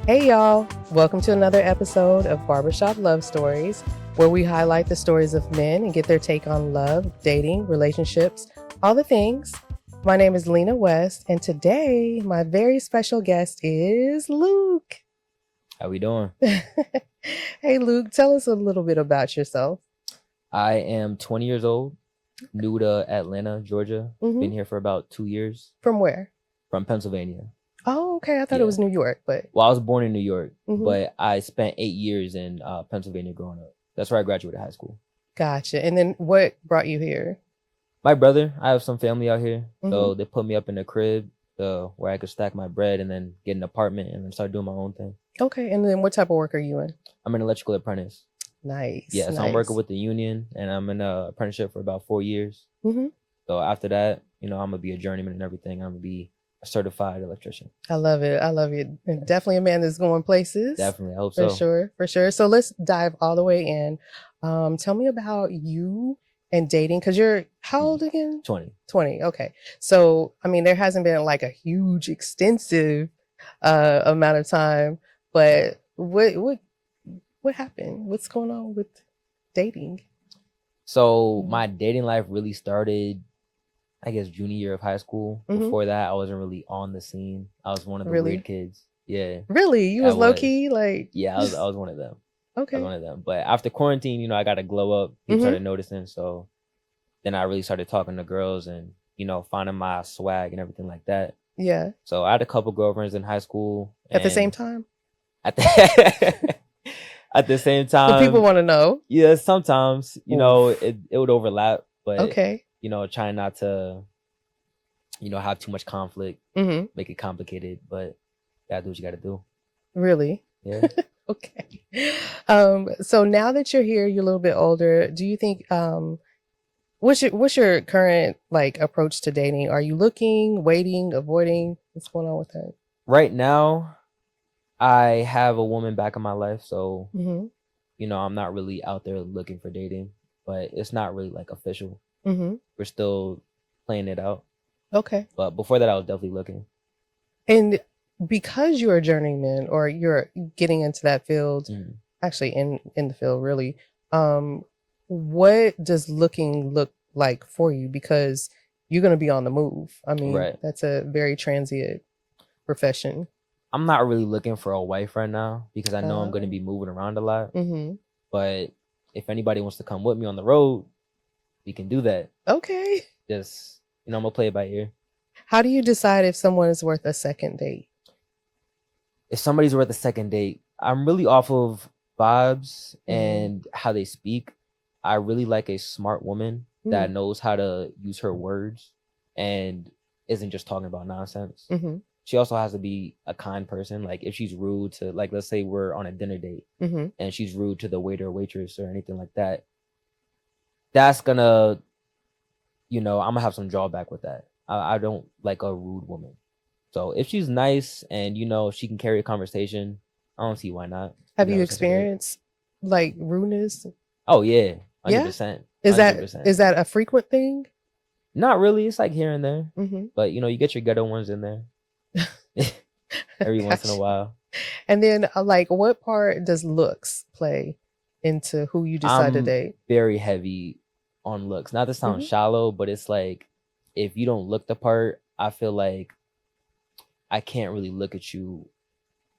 Hey y'all, welcome to another episode of Barbershop Love Stories, where we highlight the stories of men and get their take on love, dating, relationships, all the things. My name is Lena West, and today my very special guest is Luke. How we doing? Hey Luke, tell us a little bit about yourself. I am 20 years old, new to Atlanta, Georgia. Been here for about 2 years. From where? From Pennsylvania. Oh, okay. I thought it was New York, but... Well, I was born in New York, but I spent 8 years in Pennsylvania growing up. That's where I graduated high school. Gotcha. And then what brought you here? My brother, I have some family out here, so they put me up in a crib where I could stack my bread and then get an apartment and then start doing my own thing. Okay. And then what type of work are you in? I'm an electrical apprentice. Nice. Yeah, so nice. I'm working with the union, and I'm in an apprenticeship for about 4 years. So after that, I'm going to be a journeyman and everything. I'm going to be a certified electrician. I love it. I love it. And definitely a man that's going places. Definitely. I hope so. For sure. For sure. So let's dive all the way in. Tell me about you and dating, because you're how old again? 20. 20. Okay. So, I mean, there hasn't been like a huge, extensive amount of time, but what happened? What's going on with dating? So my dating life really started, I guess, junior year of high school. Before that, I wasn't really on the scene. I was one of the weird kids. Yeah. Really? You was low key? Like... Yeah, I was one of them. Okay. I was one of them. But after quarantine, I got to glow up. People started noticing. So then I really started talking to girls and, finding my swag and everything like that. Yeah. So I had a couple girlfriends in high school. At the same time? At the same time. But people want to know. Yeah, sometimes, it would overlap. But, okay. Trying not to, have too much conflict, make it complicated. But you gotta do what you gotta do. Really? Yeah. Okay. So now that you're here, you're a little bit older. Do you think what's your current like approach to dating? Are you looking, waiting, avoiding? What's going on with that? Right now, I have a woman back in my life, so I'm not really out there looking for dating, but it's not really like official. We're still playing it out. Okay. But before that, I was definitely looking. And because you're a journeyman, or you're getting into that field, actually in the field, really, what does looking look like for you? Because you're going to be on the move. I mean, that's a very transient profession. I'm not really looking for a wife right now because I know I'm going to be moving around a lot. But if anybody wants to come with me on the road, we can do that. Okay. Just, I'm going to play it by ear. How do you decide if someone is worth a second date? If somebody's worth a second date, I'm really off of vibes and how they speak. I really like a smart woman that knows how to use her words and isn't just talking about nonsense. She also has to be a kind person. Like if she's rude to, like, let's say we're on a dinner date and she's rude to the waiter or waitress or anything like that, that's gonna, I'm gonna have some drawback with that. I don't like a rude woman. So if she's nice and, she can carry a conversation, I don't see why not. Have you experienced like rudeness? Oh yeah. 100%. Yeah? Is that a frequent thing? Not really. It's like here and there. But, you get your ghetto ones in there every once in a while. And then like what part does looks play into who you decide to date? Very heavy on looks. Not to sound shallow, but it's like if you don't look the part, I feel like I can't really look at you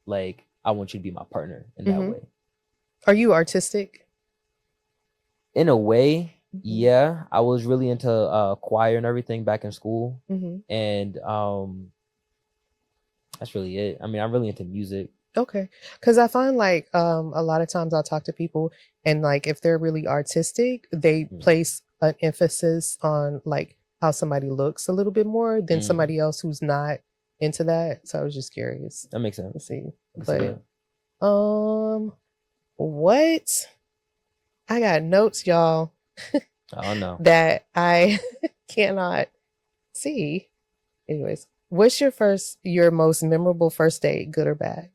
like I want you to be my partner in that way. Are you artistic? In a way, yeah. I was really into choir and everything back in school. And that's really it. I mean, I'm really into music. Okay. Because I find like a lot of times I'll talk to people and like if they're really artistic, they place an emphasis on like how somebody looks a little bit more than somebody else who's not into that. So I was just curious. That makes sense. Let's see. But what? I got notes, y'all. Oh no. That I cannot see. Anyways, what's your most memorable first date, good or bad?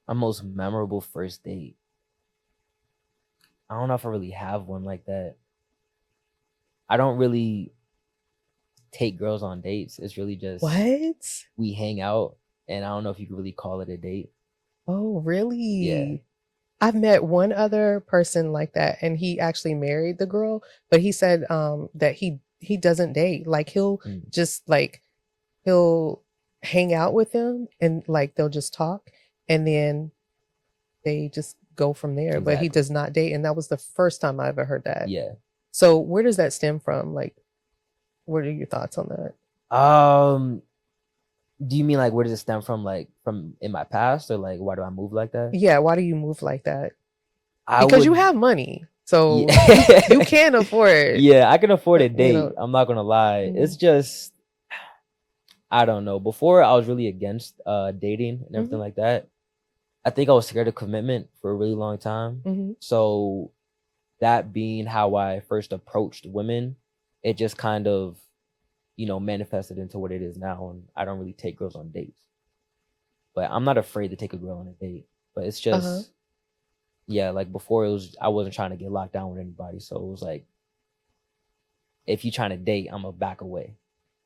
My most memorable first date. I don't know if I really have one like that. I don't really take girls on dates. It's really just what? We hang out, and I don't know if you could really call it a date. Oh, really? Yeah. I've met one other person like that, and he actually married the girl, but he said that he doesn't date. Like Mm, just like he'll hang out with them and like they'll just talk and then they just go from there, but he exactly. does not date, and that was the first time I ever heard that. Yeah. So where does that stem from? Like, what are your thoughts on that? Um, do you mean like where does it stem from? Like from in my past, or like why do I move like that? Yeah, why do you move like that? I Because you would, have money. So you yeah, can afford, yeah, I can afford a you date. know. I'm not gonna lie. It's Mhm, just I don't know. Before I was really against dating and everything mhm, like that. I think I was scared of commitment for a really long time. mhm. So that being how I first approached women, it just kind of, manifested into what it is now. And I don't really take girls on dates. But I'm not afraid to take a girl on a date. But it's Uh-huh. just, yeah, like before I wasn't trying to get locked down with anybody. So it was like, if you're trying to date, I'm gonna back away.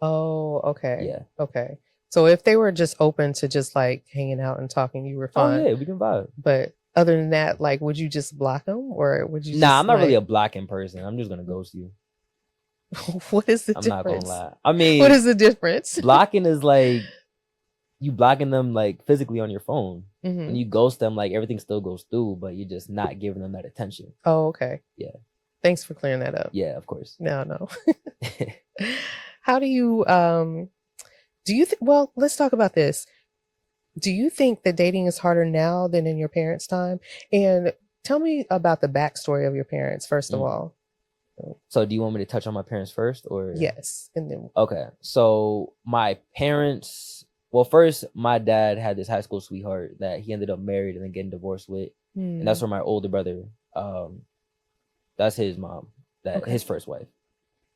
Oh, okay. Yeah. Okay. So if they were just open to just like hanging out and talking, you were Oh fine. yeah, we can vibe. But other than that, like, would you just block them or would you Nah, just I'm not really like, a blocking person. I'm just gonna ghost you. what is the I'm not gonna difference? lie. I What mean, is the difference? blocking is like you blocking them like physically on your phone. When Hmm. you ghost them, like everything still goes through, but you're just not giving them that attention. Oh, okay. Yeah. Thanks for clearing that up. Yeah, of course. No, no. How do you well, let's talk about this. Do you think that dating is harder now than in your parents' time? And tell me about the backstory of your parents, first of Mm. all. So do you want me to touch on my parents first or Yes. And then okay. So my parents, well, first my dad had this high school sweetheart that he ended up married and then getting divorced with. And that's hmm, where my older brother, um, that's his mom, that okay. his first wife.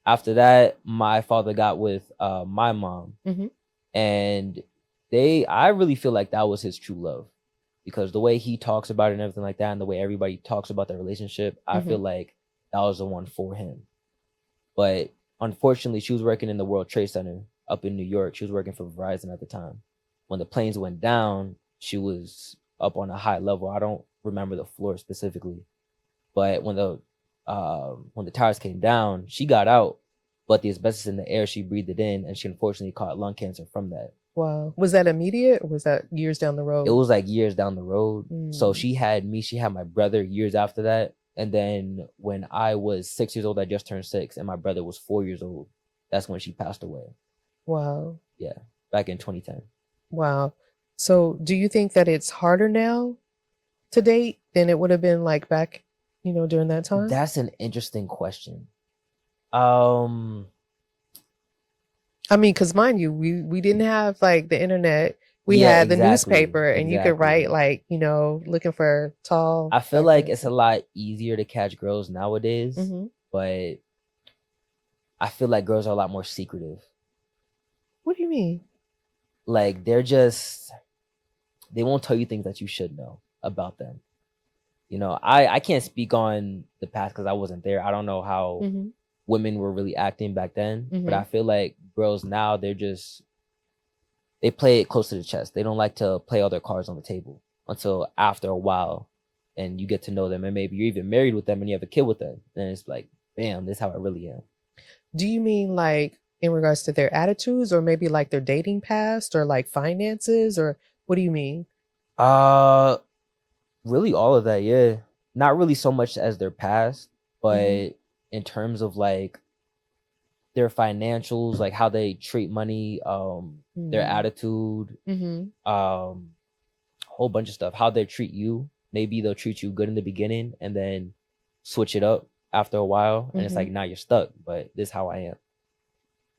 After that, my father got with my mom, Hmm. and I really feel like that was his true love, because the way he talks about it and everything like that, and the way everybody talks about their relationship, I Hmm. feel like that was the one for him. But unfortunately, she was working in the World Trade Center up in New York. She was working for Verizon at the time. When the planes went down, she was up on a high level. I don't remember the floor specifically, but when the towers came down, she got out, but the asbestos in the air, she breathed it in, and she unfortunately caught lung cancer from that. Wow. Was that immediate or was that years down the It road? was like years down the road. So Mm. she had me, she had my brother years after that. And then when I was 6 years old, I just turned 6, and my brother was 4 years old. That's when she passed away. Wow. Yeah, back in 2010. Wow. So do you think that it's harder now to date than it would have been like back, during that time? That's an interesting question. Um, I mean, because mind you, we didn't have like the internet. We yeah, had the exactly, newspaper, and you could exactly. write like, looking for tall, I feel dark like skin. it's a lot easier to catch girls nowadays, Hmm. but I feel like girls are a lot more secretive. What do you mean? Like they won't tell you things that you should know about them. I can't speak on the past because I wasn't there. I don't know how Hmm. women were really acting back then, but Hmm. I feel like girls now they play it close to the chest. They don't like to play all their cards on the table until after a while, and you get to know them, and maybe you're even married with them and you have a kid with them. Then it's like, bam, this is how I really am. Do you mean like in regards to their attitudes, or maybe like their dating past, or like finances, or what do you mean? Uh, Really all of that, yeah. Not really so much as their past, Hmm. but in terms of like their financials, like how they treat money, their Mm. attitude, Hmm. a whole bunch of stuff. How they treat you. Maybe they'll treat you good in the beginning and then switch it up after a while, and it's Hmm. like now you're stuck. But this is how I am.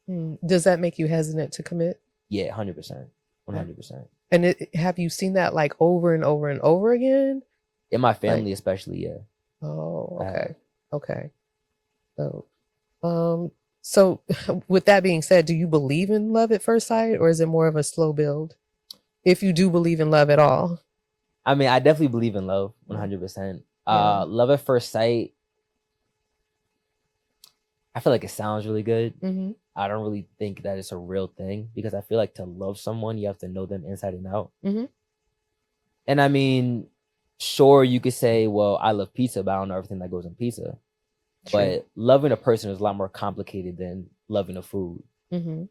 Mm. Does that make you hesitant to commit? Yeah, 100%, Yeah. 100%. And have you seen that like over and over and over again? In my Like, family, especially, yeah, oh, I have. okay. Okay. So, um, so with that being said, do you believe in love at first sight, or is it more of a slow build? If you do believe in love at all. I mean, I definitely believe in love, Mm. 100%. Yeah. Love at first sight, I feel like it sounds really good. Hmm. I don't really think that it's a real thing, because I feel like to love someone, you have to know them inside and out. Hmm. And I mean, sure, you could say, well, I love pizza, but I don't know everything that goes in pizza. True. But loving a person is a lot more complicated than loving a food. Mm-hmm.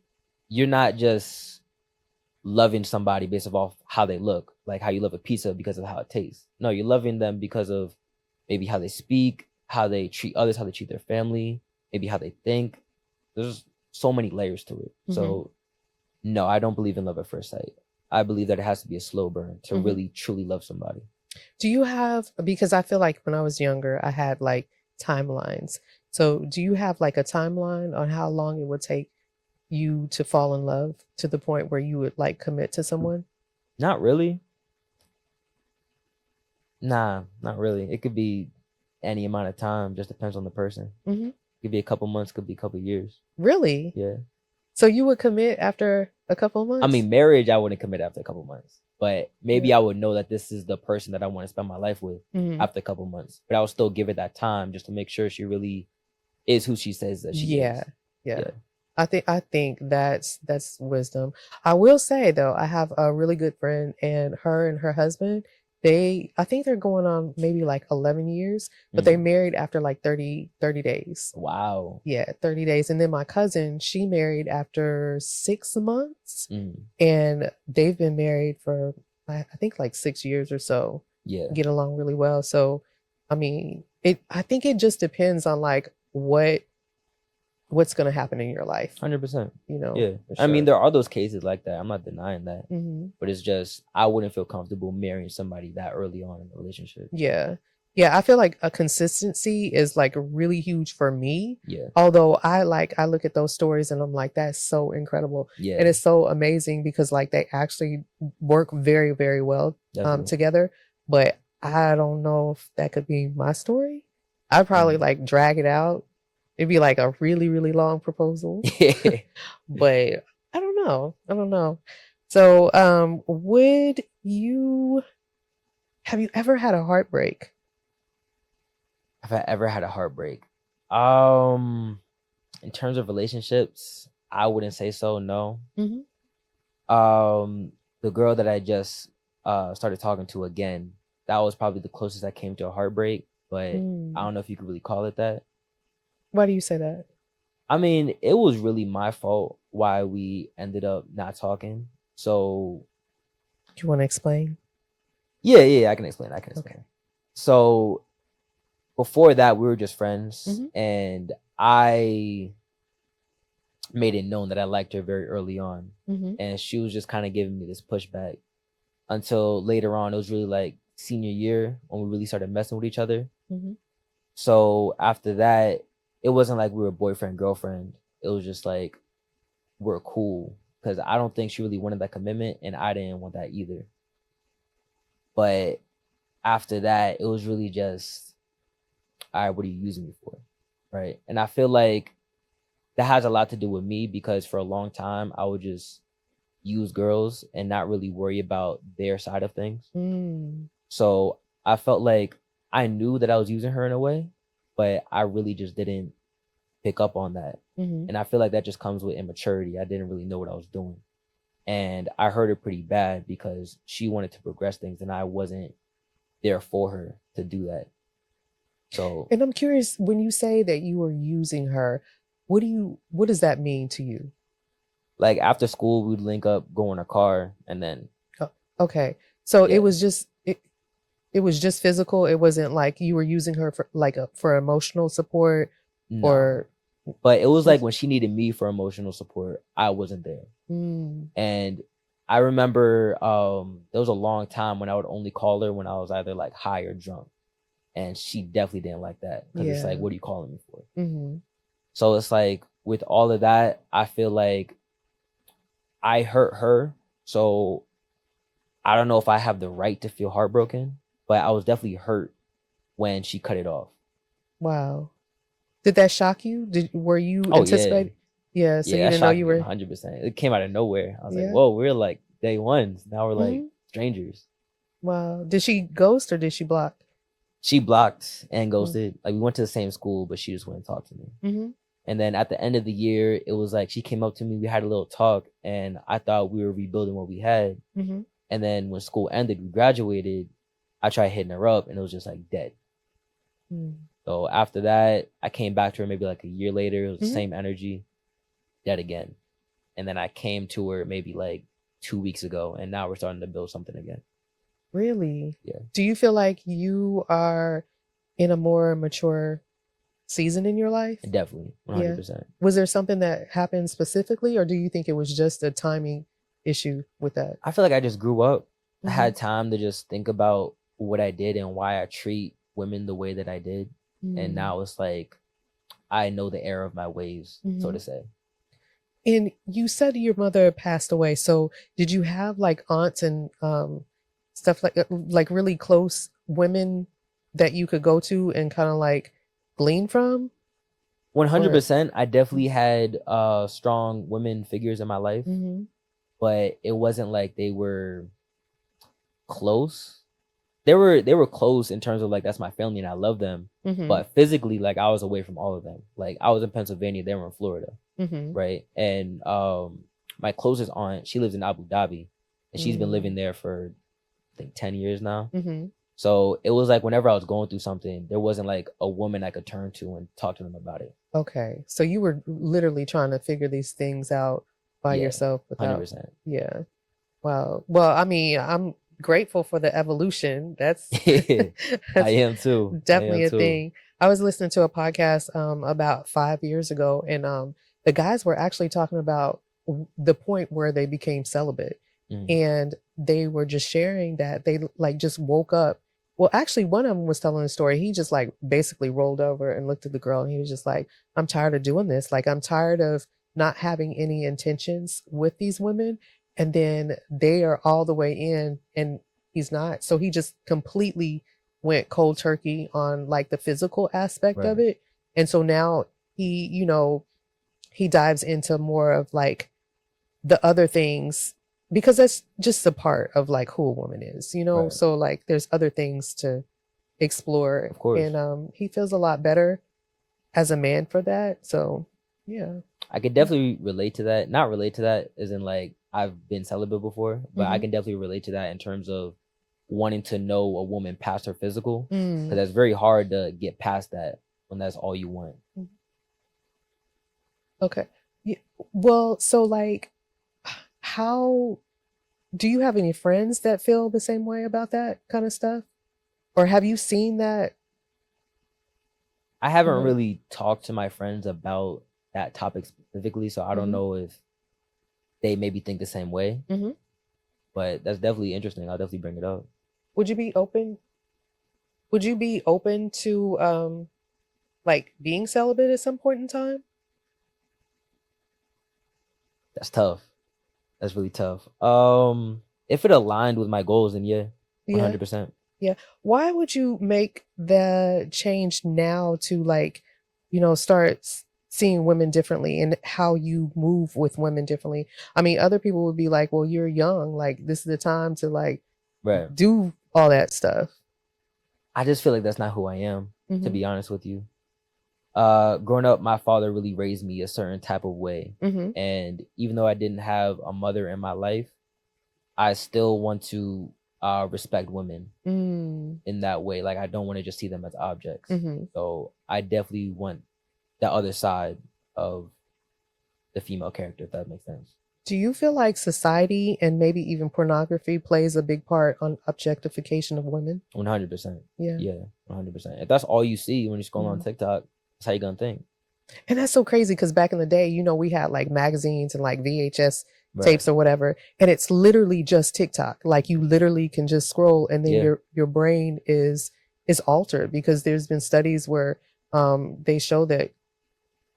You're not just loving somebody based off how they look, like how you love a pizza because of how it tastes. No, you're loving them because of maybe how they speak, how they treat others, how they treat their family, maybe how they think. There's so many layers to it. Mm-hmm. So no, I don't believe in love at first sight. I believe that it has to be a slow burn to really truly love somebody. Do you have, because I feel like when I was younger, I had like timelines. So do you have like a timeline on how long it would take you to fall in love to the point where you would like commit to someone? Not really. Nah, not really. It could be any amount of time, just depends on the person. Mm-hmm. It could be a couple months, could be a couple years. Really? Yeah. So you would commit after a couple of months? I mean, marriage, I wouldn't commit after a couple months, but maybe Yeah. I would know that this is the person that I want to spend my life with after a couple months. But I would still give it that time just to make sure she really is who she says that she is. Yeah. I think that's wisdom. I will say though, I have a really good friend, and her husband, I think they're going on maybe like 11 years, but they married after like 30 days. Wow. Yeah, 30 days. And then my cousin, she married after 6 months, and they've been married for I think like 6 years or so. Yeah. Get along really well. So, I mean, I think it just depends on like what's going to happen in your life. 100%. You know? Yeah. for I mean, sure. there are those cases like that. I'm not denying that. Mhm. But it's just, I wouldn't feel comfortable marrying somebody that early on in the relationship. Yeah. Yeah, I feel like a consistency is like really huge for me. Yeah. Although I look at those stories and I'm like, that's so incredible. Yeah. And it's so amazing because like they actually work very, very well Definitely. together. But I don't know if that could be my story. I'd probably like drag it out. It'd be like a really, really long proposal. But I don't know. So have you ever had a heartbreak? Have I ever had a heartbreak? In terms of relationships, I wouldn't say so, no. Mhm. The girl that I just started talking to again, that was probably the closest I came to a heartbreak, but I don't know if you could really call it that. Why do you say that? I mean, it was really my fault why we ended up not talking. So Do you want to explain? yeah, I can explain. Okay. So before that, we were just friends, Mhm. and I made it known that I liked her very early on, and she was just kind of giving me this pushback until later on. It was really like senior year when we really started messing with each other. So after that, it wasn't like we were boyfriend, girlfriend. It was just like we're cool, because I don't think she really wanted that commitment, and I didn't want that either. But after that, it was really just, all right, what are you using me for? Right. And I feel like that has a lot to do with me, because for a long time, I would just use girls and not really worry about their side of things. So I felt like I knew that I was using her in a way, but I really just didn't pick up on that. And I feel like that just comes with immaturity. I didn't really know what I was doing. And I hurt her pretty bad because she wanted to progress things and I wasn't there for her to do that. So, and I'm curious, when you say that you were using her, what does that mean to you? Like after school, we'd link up, go in a car, and then. Okay. So it was just physical. It wasn't like you were using her for for emotional support. No. Or. But it was like when she needed me for emotional support, I wasn't there. And I remember there was a long time when I would only call her when I was either like high or drunk. And she definitely didn't like that, because it's like, what are you calling me for? So it's like with all of that, I feel like I hurt her. So I don't know if I have the right to feel heartbroken, but I was definitely hurt when she cut it off. Wow. Did that shock you? Were you anticipating? Yeah. So you didn't know you were 100%. It came out of nowhere. I was like, whoa, we're like day ones. Now we're like strangers. Wow. Did she ghost or did she block? She blocked and ghosted. Like we went to the same school, but she just wouldn't talk to me. And then at the end of the year, it was like she came up to me. We had a little talk, and I thought we were rebuilding what we had. And then when school ended, we graduated, I tried hitting her up and it was just like dead. So after that, I came back to her maybe like a year later. It was the same energy, dead again. And then I came to her maybe like 2 weeks ago, and now we're starting to build something again. Really? Yeah. Do you feel like you are in a more mature season in your life? Definitely, 100%. Yeah. Was there something that happened specifically, or do you think it was just a timing issue with that? I feel like I just grew up. I had time to just think about what I did and why I treat women the way that I did. And now it's like I know the error of my ways, so to say. And you said your mother passed away. So did you have like aunts and stuff like really close women that you could go to and kind of like glean from? 100%. I definitely had strong women figures in my life, but it wasn't like they were close. They were close in terms of like that's my family and I love them, but physically like I was away from all of them. Like I was in Pennsylvania, they were in Florida, right? And my closest aunt, she lives in Abu Dhabi, and she's been living there for I think 10 years now. So it was like whenever I was going through something, there wasn't like a woman I could turn to and talk to them about it. Okay, so you were literally trying to figure these things out by yourself without 100%. Yeah. Wow. Well, I mean, I'm grateful for the evolution. That's I am too. Definitely a thing. I was listening to a podcast about 5 years ago, and the guys were actually talking about the point where they became celibate, and they were just sharing that they like just woke up. Well, actually, one of them was telling a story. He just like basically rolled over and looked at the girl, and he was just like, "I'm tired of doing this. Like, I'm tired of not having any intentions with these women." And then they are all the way in and he's not. So he just completely went cold turkey on like the physical aspect of it. And so now he, you know, he dives into more of like the other things, because that's just a part of like who a woman is, you know? So like there's other things to explore. Of course. And he feels a lot better as a man for that. So yeah. I could definitely relate to that. Not relate to that as in like I've been celibate before, but I can definitely relate to that in terms of wanting to know a woman past her physical, because that's very hard to get past that when that's all you want. Okay. Yeah. Well, so like, how do you have any friends that feel the same way about that kind of stuff? Or have you seen that? I haven't really talked to my friends about that topic specifically, so I don't know if they maybe think the same way. But that's definitely interesting. I'll definitely bring it up. Would you be open? Would you be open to like being celibate at some point in time? That's tough. That's really tough. If it aligned with my goals, then yeah, 100%. Yeah. Why would you make the change now to like, you know, start seeing women differently and how you move with women differently? I mean, other people would be like, well, you're young. Like, this is the time to like do all that stuff. I just feel like that's not who I am, to be honest with you. Growing up, my father really raised me a certain type of way. And even though I didn't have a mother in my life, I still want to respect women in that way. Like, I don't want to just see them as objects. So I definitely want the other side of the female character, if that makes sense. Do you feel like society and maybe even pornography plays a big part on objectification of women? 100%. Yeah. Yeah, 100%. If that's all you see when you're scrolling on TikTok, that's how you're going to think. And that's so crazy, because back in the day, you know, we had like magazines and like VHS tapes or whatever, and it's literally just TikTok. Like, you literally can just scroll, and then your brain is altered, because there's been studies where they show that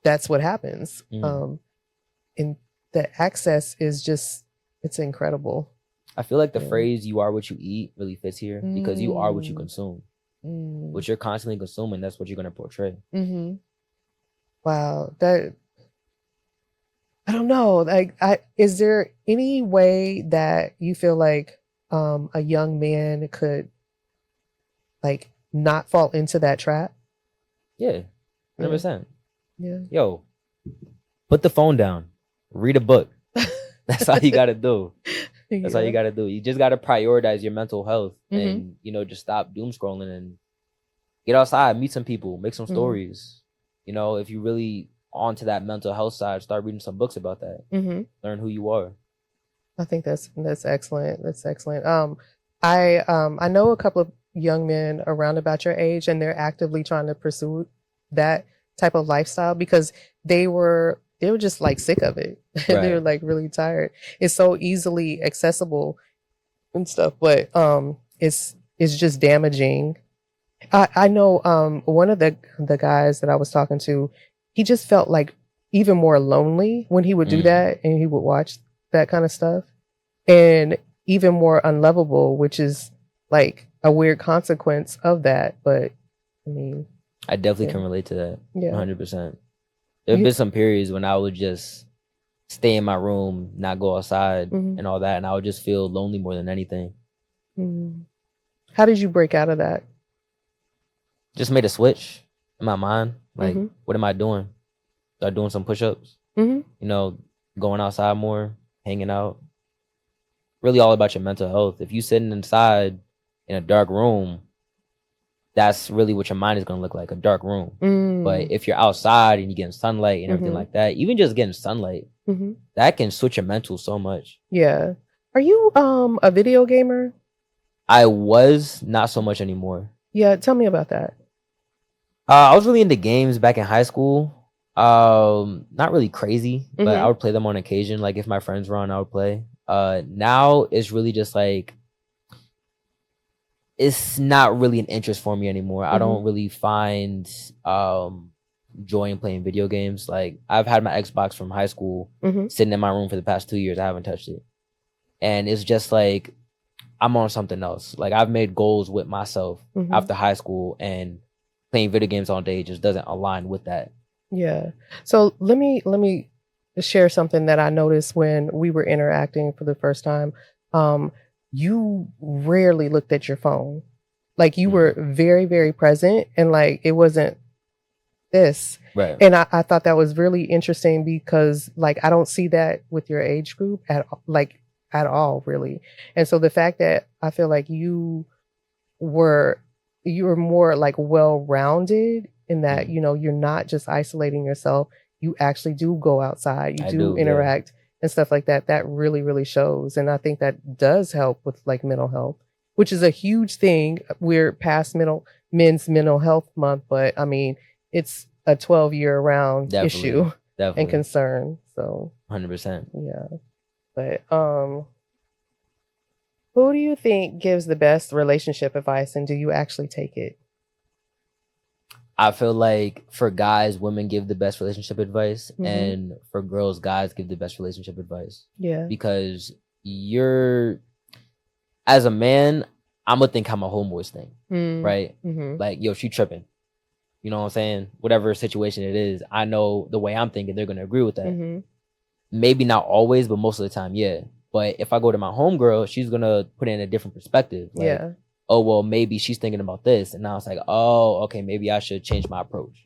that's what happens. And the access is just, it's incredible. I feel like the phrase "you are what you eat" really fits here, because you are what you consume. What you're constantly consuming, that's what you're going to portray. Wow. That, I don't know. Like, is there any way that you feel like a young man could like not fall into that trap? Yeah, 100%. Yeah. Yo, put the phone down, read a book. That's all you got to do. That's all you got to do. You just got to prioritize your mental health and, just stop doom scrolling and get outside, meet some people, make some stories. If you really onto that mental health side, start reading some books about that. Learn who you are. I think that's excellent. That's excellent. I know a couple of young men around about your age, and they're actively trying to pursue that type of lifestyle because they were just like sick of it. Right. They were like really tired. It's so easily accessible and stuff, but it's just damaging. I know one of the guys that I was talking to, he just felt like even more lonely when he would do that and he would watch that kind of stuff, and even more unlovable, which is like a weird consequence of that. But I mean, I definitely can relate to that. Yeah. 100%. There have been some periods when I would just stay in my room, not go outside and all that, and I would just feel lonely more than anything. How did you break out of that? Just made a switch in my mind. Like, what am I doing? Start doing some push-ups. Going outside more, hanging out. Really all about your mental health. If you sitting inside in a dark room, that's really what your mind is going to look like, a dark room. But if you're outside and you're getting sunlight and everything like that, even just getting sunlight, that can switch your mental so much. Yeah. Are you a video gamer? I was, not so much anymore. Yeah, tell me about that. I was really into games back in high school. Not really crazy, but I would play them on occasion. Like if my friends were on, I would play. Now it's really just like, it's not really an interest for me anymore. I don't really find joy in playing video games. Like I've had my Xbox from high school sitting in my room for the past 2 years. I haven't touched it. And it's just like, I'm on something else. Like I've made goals with myself after high school, and playing video games all day just doesn't align with that. Yeah. So let me share something that I noticed when we were interacting for the first time. You rarely looked at your phone. Like you were very, very present, and like it wasn't this. Right. And I thought that was really interesting because like I don't see that with your age group at all, really. And so the fact that I feel like you were more like well-rounded in that, you're not just isolating yourself. You actually do go outside. You do interact and stuff like that. That really, really shows. And I think that does help with like mental health, which is a huge thing. We're past men's mental health month, but I mean, it's a 12-year round issue and concern. So 100%. Yeah. But who do you think gives the best relationship advice, and do you actually take it? I feel like for guys, women give the best relationship advice, and for girls, guys give the best relationship advice. Yeah. Because as a man, I'm gonna think how my homeboys think, right? Like, yo, she tripping. You know what I'm saying? Whatever situation it is, I know the way I'm thinking, they're gonna agree with that. Maybe not always, but most of the time, yeah. But if I go to my homegirl, she's gonna put it in a different perspective. Like, oh, well, maybe she's thinking about this. And now it's like, oh, okay, maybe I should change my approach.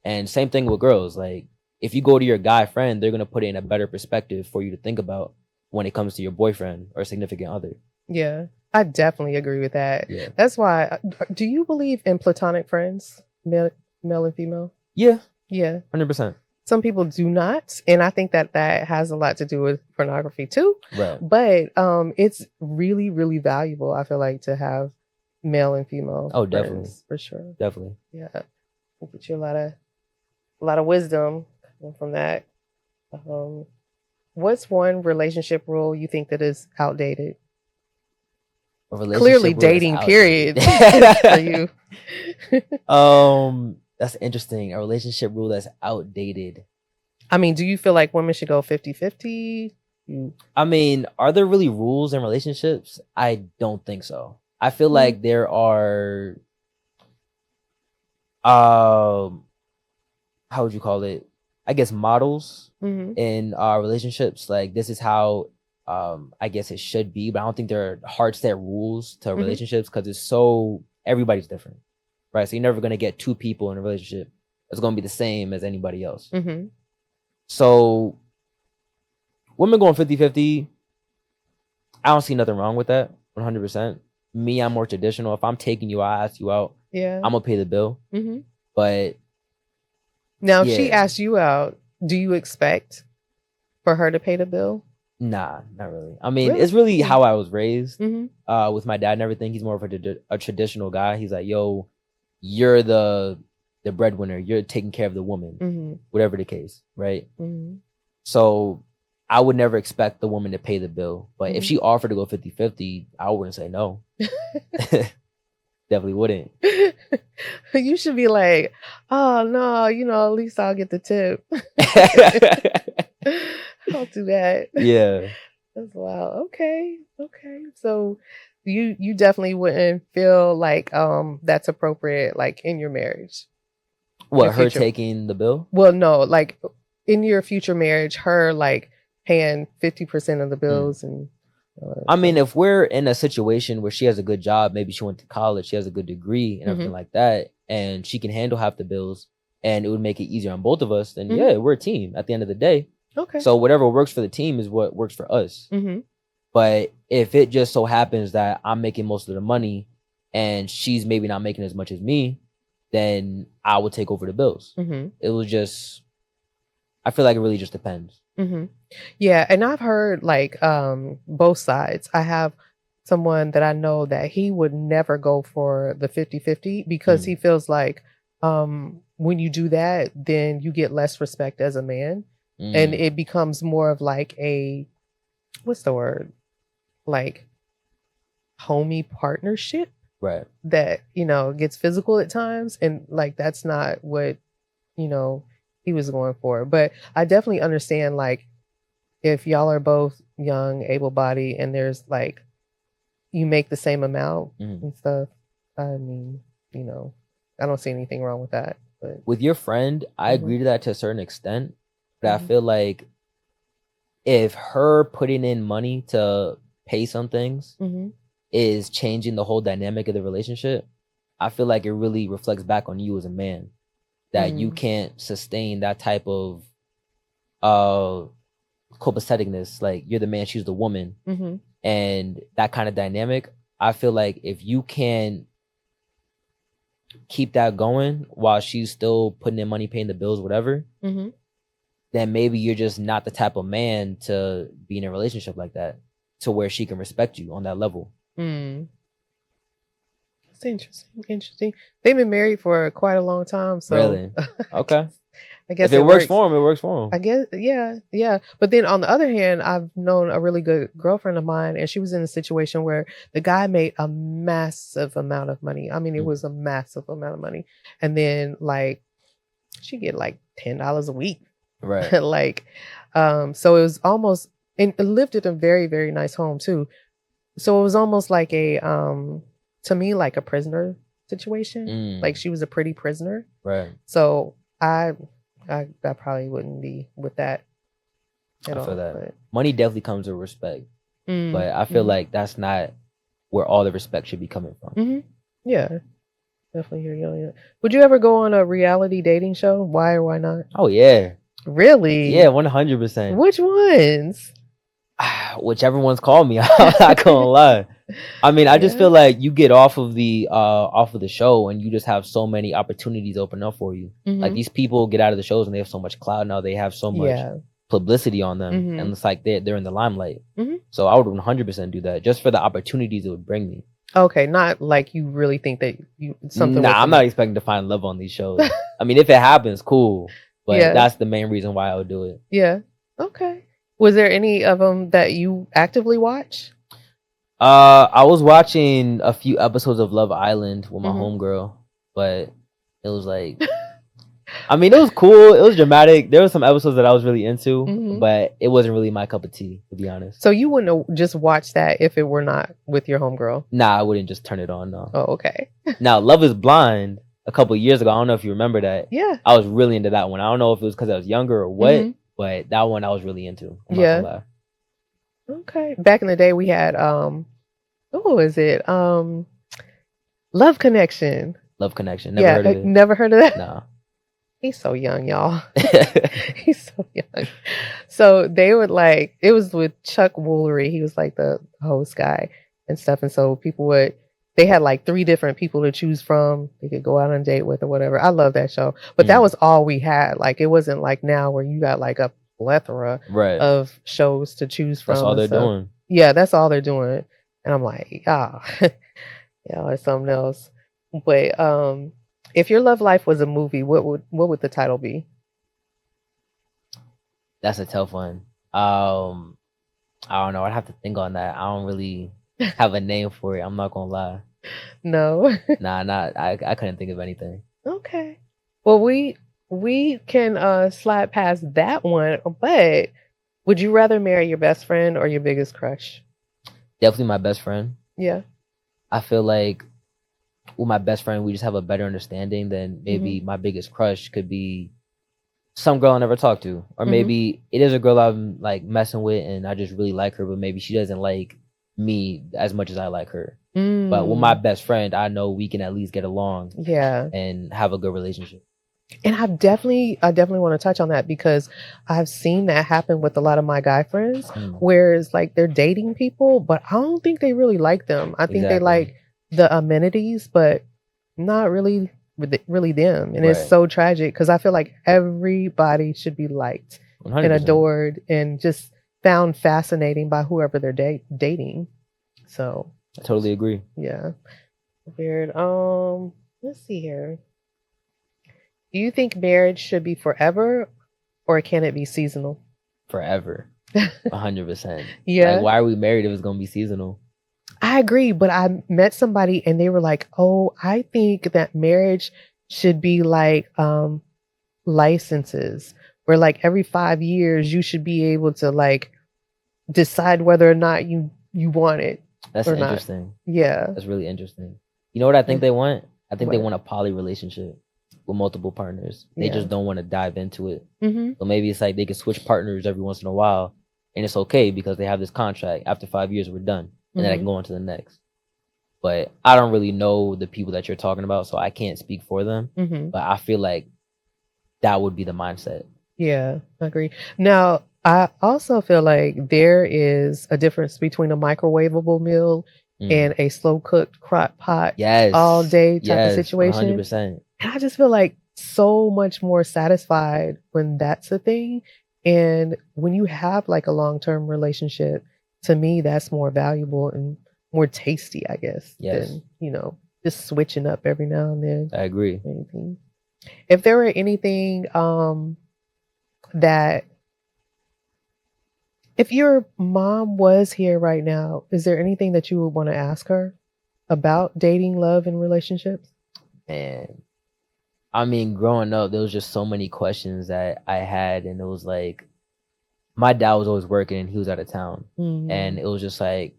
And same thing with girls. Like, if you go to your guy friend, they're gonna put it in a better perspective for you to think about when it comes to your boyfriend or significant other. Yeah, I definitely agree with that. Yeah. That's why, do you believe in platonic friends, male and female? Yeah. Yeah. 100%. Some people do not, and I think that has a lot to do with pornography too. Right. But it's really, really valuable, I feel like, to have male and female. Oh, definitely. For sure. Definitely. Yeah. We'll get you a lot of wisdom from that. What's one relationship rule you think that is outdated? Clearly dating, period. For you. That's interesting. A relationship rule that's outdated. I mean, do you feel like women should go 50-50? I mean, are there really rules in relationships? I don't think so. I feel like there are, how would you call it? I guess models in our relationships. Like, this is how I guess it should be, but I don't think there are hard set rules to relationships because everybody's different. Right, so you're never gonna get two people in a relationship that's gonna be the same as anybody else. So women going 50-50, I don't see nothing wrong with that. 100%. Me, I'm more traditional. If I'm taking you out, I ask you out. Yeah. I'm gonna pay the bill. Mm-hmm. But now, if she asks you out, do you expect for her to pay the bill? Nah, not really. I mean, it's really how I was raised with my dad and everything. He's more of a traditional guy. He's like, yo, you're the breadwinner. You're taking care of the woman, whatever the case, right? So I would never expect the woman to pay the bill. But if she offered to go 50-50, I wouldn't say no. Definitely wouldn't. You should be like, oh, no, at least I'll get the tip. I'll do that. Yeah. That's wild. Okay. So you definitely wouldn't feel like that's appropriate, like in your marriage. What, her taking the bill? Well, no, like in your future marriage, her like paying 50% of the bills and I mean, if we're in a situation where she has a good job, maybe she went to college, she has a good degree and everything like that, and she can handle half the bills and it would make it easier on both of us, then yeah, we're a team at the end of the day. Okay. So whatever works for the team is what works for us. But if it just so happens that I'm making most of the money and she's maybe not making as much as me, then I would take over the bills. It was just, I feel like it really just depends. Yeah, and I've heard like both sides. I have someone that I know that he would never go for the 50-50 because he feels like when you do that, then you get less respect as a man. And it becomes more of like a, what's the word? Like homie partnership. Right. That, gets physical at times. And like, that's not what, he was going for. But I definitely understand, like, if y'all are both young, able-bodied, and there's like, you make the same amount and stuff. I mean, I don't see anything wrong with that. But with your friend, I agree to that to a certain extent. But I feel like if her putting in money to pay some things is changing the whole dynamic of the relationship, I feel like it really reflects back on you as a man. That you can't sustain that type of copaceticness. Like, you're the man, she's the woman. And that kind of dynamic, I feel like if you can keep that going while she's still putting in money, paying the bills, whatever, then maybe you're just not the type of man to be in a relationship like that, to where she can respect you on that level. That's interesting. They've been married for quite a long time. So really? Okay. I guess if it works for him, it works for him. I guess, yeah. But then on the other hand, I've known a really good girlfriend of mine, and she was in a situation where the guy made a massive amount of money. I mean, it was a massive amount of money. And then like she get like $10 a week. Right. Like, so it was almost, and it lived in a very, very nice home too. So it was almost like a, to me, like a prisoner situation. Like she was a pretty prisoner. Right. So I probably wouldn't be with that at all. I feel that. But money definitely comes with respect. But I feel like that's not where all the respect should be coming from. Yeah. Definitely hear you on that. Would you ever go on a reality dating show? Why or why not? Oh, yeah. Really? Yeah, 100%. Which ones? Whichever one's called me. I'm not gonna lie. I mean, I just feel like you get off of the show and you just have so many opportunities open up for you. Like, these people get out of the shows and they have so much clout now. They have so much publicity on them, and it's like they're in the limelight. So I would 100% do that just for the opportunities it would bring me. Okay, not like you really think that something. Nah, I'm not expecting to find love on these shows. I mean, if it happens, cool. But that's the main reason why I would do it. Yeah. Okay. Was there any of them that you actively watch? I was watching a few episodes of Love Island with my homegirl, but it was like, I mean, it was cool. It was dramatic. There were some episodes that I was really into, but it wasn't really my cup of tea, to be honest. So you wouldn't just watch that if it were not with your homegirl? Nah, I wouldn't just turn it on, no. Oh, okay. Now, Love is Blind, a couple of years ago, I don't know if you remember that. Yeah. I was really into that one. I don't know if it was because I was younger or what, but that one I was really into. I'm not gonna lie. Okay. Back in the day, we had, what was it? Love Connection. Love Connection. Never heard of it. Never heard of that? No. He's so young, y'all. He's so young. So they would like, it was with Chuck Woolery. He was like the host guy and stuff. And so they had like 3 different people to choose from. They could go out on a date with or whatever. I love that show. But that was all we had. Like, it wasn't like now where you got like a plethora of shows to choose from. That's all they're doing. Yeah, that's all they're doing. And I'm like, yeah, it's something else. But if your love life was a movie, what would the title be? That's a tough one. I don't know. I'd have to think on that. I don't really have a name for it. I'm not gonna lie. No. I couldn't think of anything. Okay. Well, we can slide past that one, but would you rather marry your best friend or your biggest crush? Definitely my best friend. Yeah. I feel like with my best friend, we just have a better understanding than maybe my biggest crush could be some girl I never talked to. Or maybe it is a girl I'm like messing with and I just really like her, but maybe she doesn't like me as much as I like her. But with my best friend, I know we can at least get along and have a good relationship. And I definitely want to touch on that because I've seen that happen with a lot of my guy friends, where it's like they're dating people, but I don't think they really like them. I think they like the amenities, but not really them. And it's so tragic because I feel like everybody should be liked 100%. And adored and just found fascinating by whoever they're dating. So I totally agree. Yeah. Weird. Let's see here. Do you think marriage should be forever or can it be seasonal? Forever. 100%. Yeah. Like, why are we married if it's going to be seasonal? I agree, but I met somebody and they were like, oh, I think that marriage should be like licenses where like every 5 years you should be able to like decide whether or not you want it. That's interesting. Yeah. That's really interesting. You know what I think they want? I think they want a poly relationship with multiple partners. They just don't want to dive into it. So maybe it's like they can switch partners every once in a while and it's okay because they have this contract. After 5 years, we're done. And then I can go on to the next. But I don't really know the people that you're talking about, so I can't speak for them. But I feel like that would be the mindset. Yeah, I agree. Now, I also feel like there is a difference between a microwavable meal and a slow cooked crock pot all day type of situation. 100%. And I just feel like so much more satisfied when that's a thing. And when you have like a long-term relationship, to me, that's more valuable and more tasty, I guess, than, just switching up every now and then. I agree. Anything. If there were anything that, if your mom was here right now, is there anything that you would want to ask her about dating, love, and relationships? Man, I mean, growing up, there was just so many questions that I had, and it was like, my dad was always working and he was out of town. And it was just like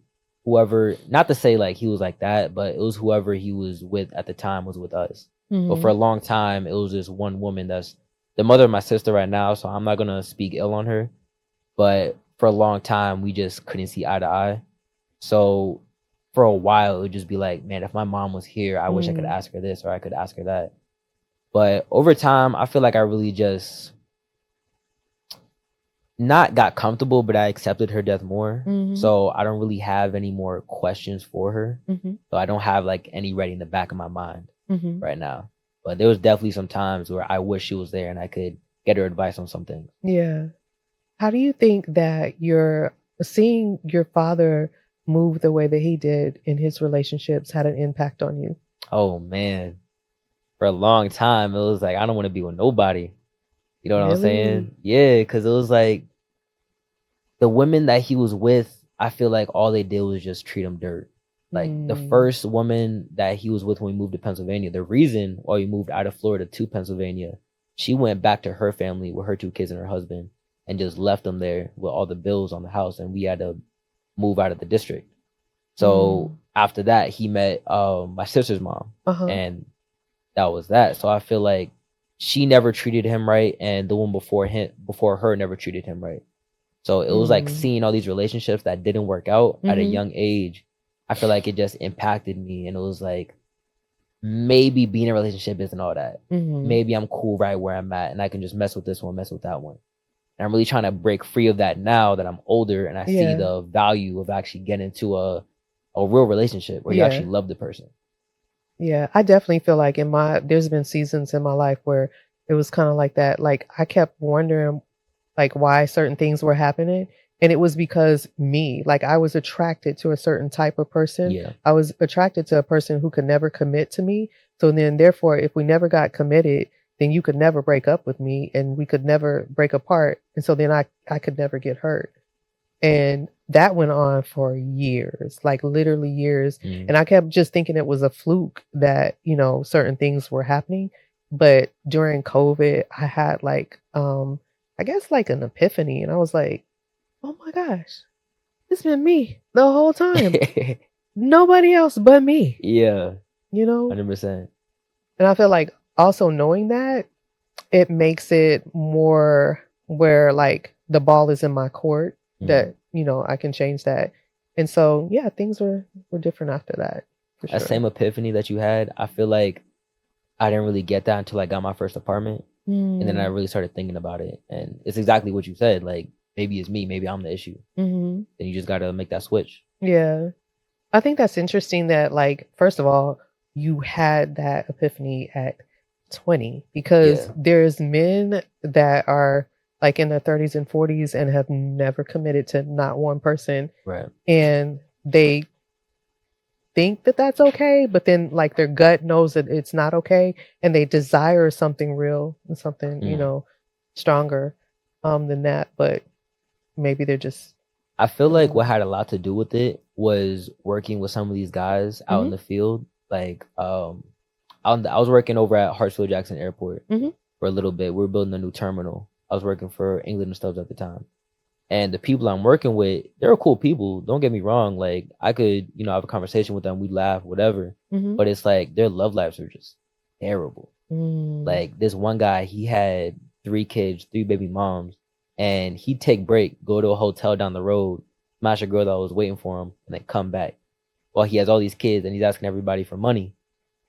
whoever, not to say like he was like that, but it was whoever he was with at the time was with us. But for a long time, it was just one woman that's the mother of my sister right now. So I'm not going to speak ill on her. But for a long time, we just couldn't see eye to eye. So for a while, it would just be like, man, if my mom was here, I wish I could ask her this or I could ask her that. But over time, I feel like I really just not got comfortable, but I accepted her death more. So I don't really have any more questions for her. So I don't have like any ready in the back of my mind right now. But there was definitely some times where I wish she was there and I could get her advice on something. Yeah. How do you think that seeing your father move the way that he did in his relationships had an impact on you? Oh man. For a long time, it was like, I don't want to be with nobody. You know what I'm saying? Yeah, because it was like the women that he was with, I feel like all they did was just treat him dirt. Like the first woman that he was with when we moved to Pennsylvania, the reason why we moved out of Florida to Pennsylvania, she went back to her family with her 2 kids and her husband and just left them there with all the bills on the house. And we had to move out of the district. So after that, he met my sister's mom and that was that. So I feel like she never treated him right, and the one before her never treated him right. So it was like seeing all these relationships that didn't work out at a young age. I feel like it just impacted me, and it was like maybe being in a relationship isn't all that. Mm-hmm. Maybe I'm cool right where I'm at and I can just mess with this one, mess with that one. And I'm really trying to break free of that now that I'm older and I see Yeah. the value of actually getting into a real relationship where you Yeah. actually love the person. Yeah. I definitely feel like there's been seasons in my life where it was kind of like that. Like I kept wondering like why certain things were happening. And it was because like I was attracted to a certain type of person. Yeah. I was attracted to a person who could never commit to me. So then therefore, if we never got committed, then you could never break up with me and we could never break apart. And so then I could never get hurt. And that went on for years, like literally years. Mm. And I kept just thinking it was a fluke that, certain things were happening. But during COVID, I had like, I guess like an epiphany. And I was like, oh my gosh, it's been me the whole time. Nobody else but me. Yeah. 100%. 100%. And I feel like also knowing that, it makes it more where like the ball is in my court that, I can change that. And so, yeah, things were different after that. For That sure. same epiphany that you had, I feel like I didn't really get that until I got my first apartment. And then I really started thinking about it. And it's exactly what you said. Like, maybe it's me. Maybe I'm the issue. Mm-hmm. Then you just got to make that switch. Yeah. I think that's interesting that, like, first of all, you had that epiphany at 20 because there's men that are like in their 30s and 40s and have never committed to not one person. Right. And they think that that's okay, but then like their gut knows that it's not okay and they desire something real and something, stronger than that. But maybe they're just. I feel like what had a lot to do with it was working with some of these guys out in the field. Like, I was working over at Hartsfield-Jackson Airport for a little bit. We were building a new terminal. I was working for England and Stubbs at the time. And the people I'm working with, they're cool people. Don't get me wrong. Like, I could, have a conversation with them. We'd laugh, whatever. But it's like their love lives are just terrible. Like, this one guy, he had 3 kids, 3 baby moms. And he'd take break, go to a hotel down the road, smash a girl that was waiting for him, and then come back. Well, he has all these kids, and he's asking everybody for money.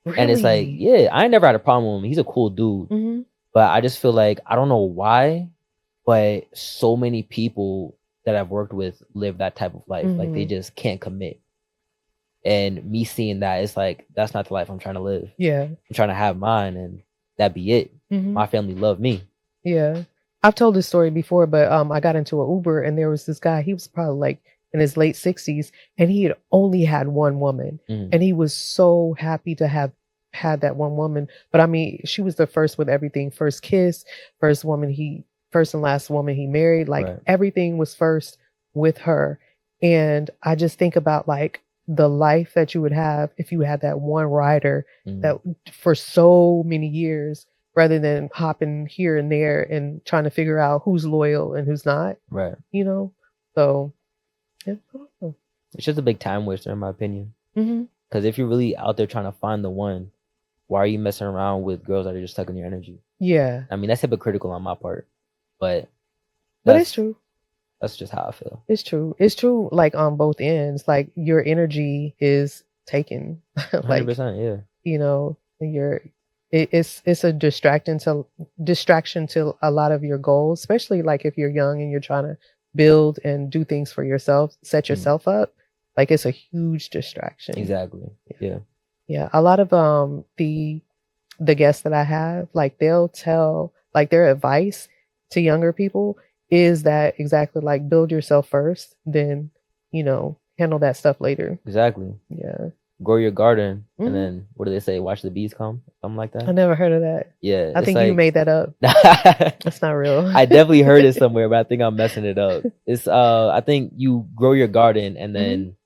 Really? And it's like, yeah, I ain't never had a problem with him. He's a cool dude. But I just feel like, I don't know why, but so many people that I've worked with live that type of life. Like, they just can't commit. And me seeing that, it's like, that's not the life I'm trying to live. Yeah. I'm trying to have mine, and that be it. My family love me. Yeah. I've told this story before, but I got into an Uber and there was this guy, he was probably like in his late 60s and he had only had one woman and he was so happy to have had that one woman. But I mean, she was the first with everything. First kiss, first and last woman he married, like everything was first with her. And I just think about like the life that you would have if you had that one rider that for so many years, rather than hopping here and there and trying to figure out who's loyal and who's not. Right. So yeah. It's just a big time waster, in my opinion. Because if you're really out there trying to find the one, why are you messing around with girls that are just sucking your energy? Yeah. I mean, that's hypocritical on my part, but it's true. That's just how I feel. It's true. It's true. Like on both ends, like your energy is taken. Like 100%. Yeah. It's a distraction to a lot of your goals, especially like if you're young and you're trying to build and do things for yourself, set yourself up. Like it's a huge distraction. Exactly. Yeah. Yeah. A lot of the guests that I have, like they'll tell like their advice to younger people is that exactly like build yourself first, then handle that stuff later. Exactly. Yeah. Grow your garden, and then what do they say? Watch the bees come, something like that. I never heard of that. Yeah, I think you made that up. That's not real. I definitely heard it somewhere, but I think I'm messing it up. It's I think you grow your garden, and then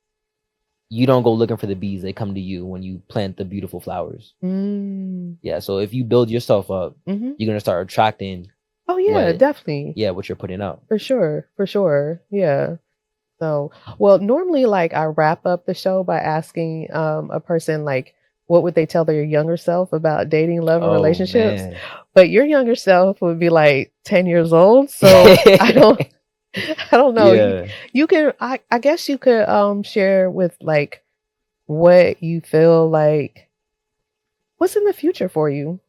you don't go looking for the bees; they come to you when you plant the beautiful flowers. Yeah, so if you build yourself up, you're gonna start attracting. Oh yeah, definitely. Yeah, what you're putting out. For sure. Yeah. So, well, normally, like I wrap up the show by asking a person, like, what would they tell their younger self about dating, love, and relationships? Man. But your younger self would be like 10 years old, so I don't know. Yeah. You can, I guess, you could share with like what you feel like What's in the future for you?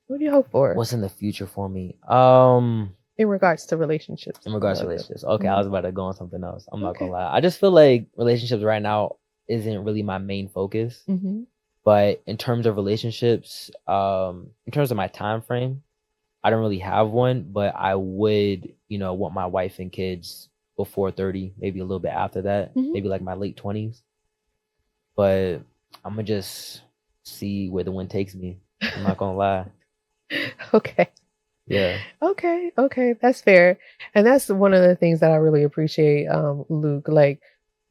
What do you hope for What's in the future for me? in regards to relationships? In regards to relationships. Okay, I was about to go on something else. I'm not gonna lie. I just feel like relationships right now isn't really my main focus. Mm-hmm. But in terms of relationships, in terms of my time frame, I don't really have one, but I would, want my wife and kids before 30, maybe a little bit after that, maybe like my late 20s. But I'm gonna just see where the wind takes me. I'm not gonna lie. Okay. Yeah. Okay. That's fair. And that's one of the things that I really appreciate, Luke. Like,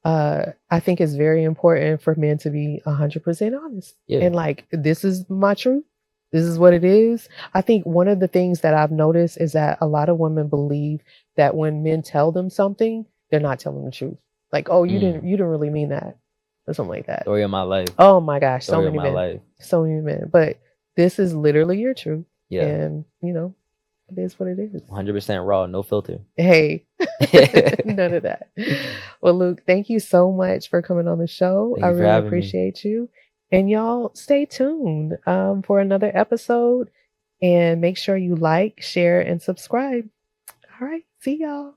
I think it's very important for men to be 100% honest. Yeah. And like, this is my truth. This is what it is. I think one of the things that I've noticed is that a lot of women believe that when men tell them something, they're not telling the truth. Like, oh, you didn't really mean that, or something like that. Story of my life. Oh my gosh, Story so many of my men. life. So many men. But this is literally your truth. Yeah. And it is what it is. 100% raw, no filter. Hey, none of that. Well, Luke, thank you so much for coming on the show. I really appreciate you. And y'all stay tuned for another episode, and make sure you like, share, and subscribe. All right. See y'all.